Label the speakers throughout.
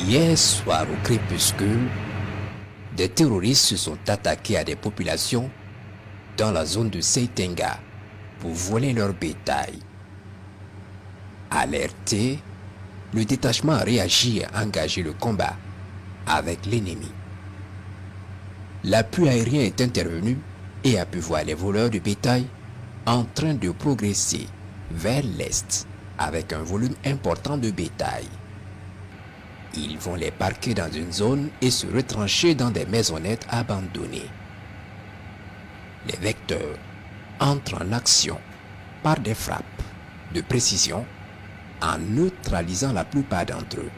Speaker 1: Hier soir au crépuscule, des terroristes se sont attaqués à des populations dans la zone de Seitenga pour voler leur bétail. Alerté, le détachement a réagi et a engagé le combat avec l'ennemi. L'appui aérien est intervenu et a pu voir les voleurs de bétail en train de progresser vers l'est avec un volume important de bétail. Ils vont les parquer dans une zone et se retrancher dans des maisonnettes abandonnées. Les vecteurs entrent en action par des frappes de précision en neutralisant la plupart d'entre eux.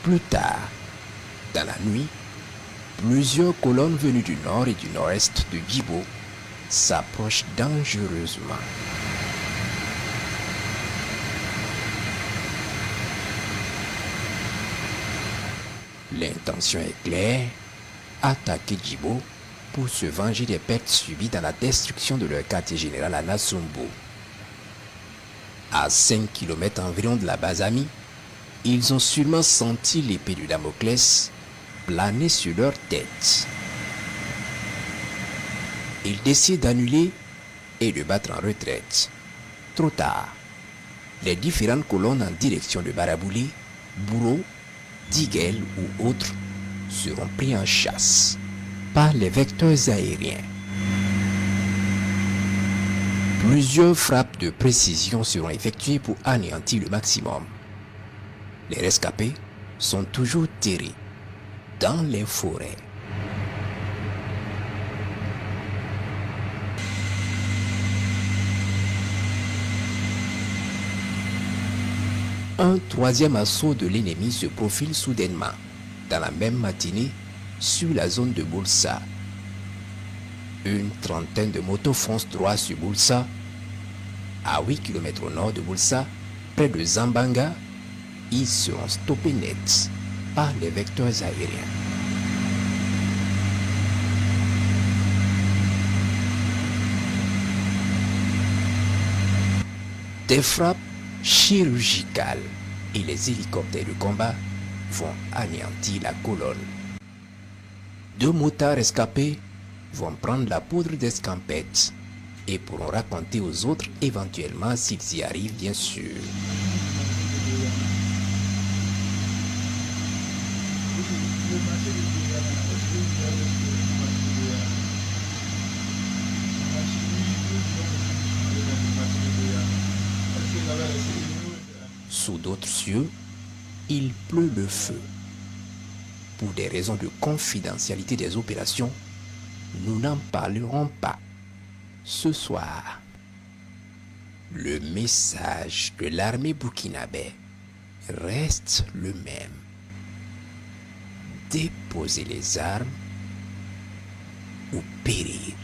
Speaker 1: Plus tard, dans la nuit, plusieurs colonnes venues du nord et du nord-est de Djibo s'approchent dangereusement. L'intention est claire, attaquer Djibo pour se venger des pertes subies dans la destruction de leur quartier général à Nassumbo. À 5 km environ de la base amie, ils ont sûrement senti l'épée de Damoclès planer sur leur tête. Ils décident d'annuler et de battre en retraite. Trop tard, les différentes colonnes en direction de Barabouli, Bourreau, Diguel ou autres seront pris en chasse par les vecteurs aériens. Plusieurs frappes de précision seront effectuées pour anéantir le maximum. Les rescapés sont toujours terrés dans les forêts. Un troisième assaut de l'ennemi se profile soudainement, dans la même matinée, sur la zone de Boulsa. Une trentaine de motos foncent droit sur Boulsa. À 8 km au nord de Boulsa, près de Zambanga, ils seront stoppés net par les vecteurs aériens. Des frappes chirurgicales et les hélicoptères de combat vont anéantir la colonne. 2 motards escapés vont prendre la poudre d'escampette et pourront raconter aux autres éventuellement s'ils y arrivent bien sûr. Sous d'autres cieux, il pleut le feu. Pour des raisons de confidentialité des opérations, nous n'en parlerons pas ce soir. Le message de l'armée burkinabé reste le même. Déposez les armes ou périr.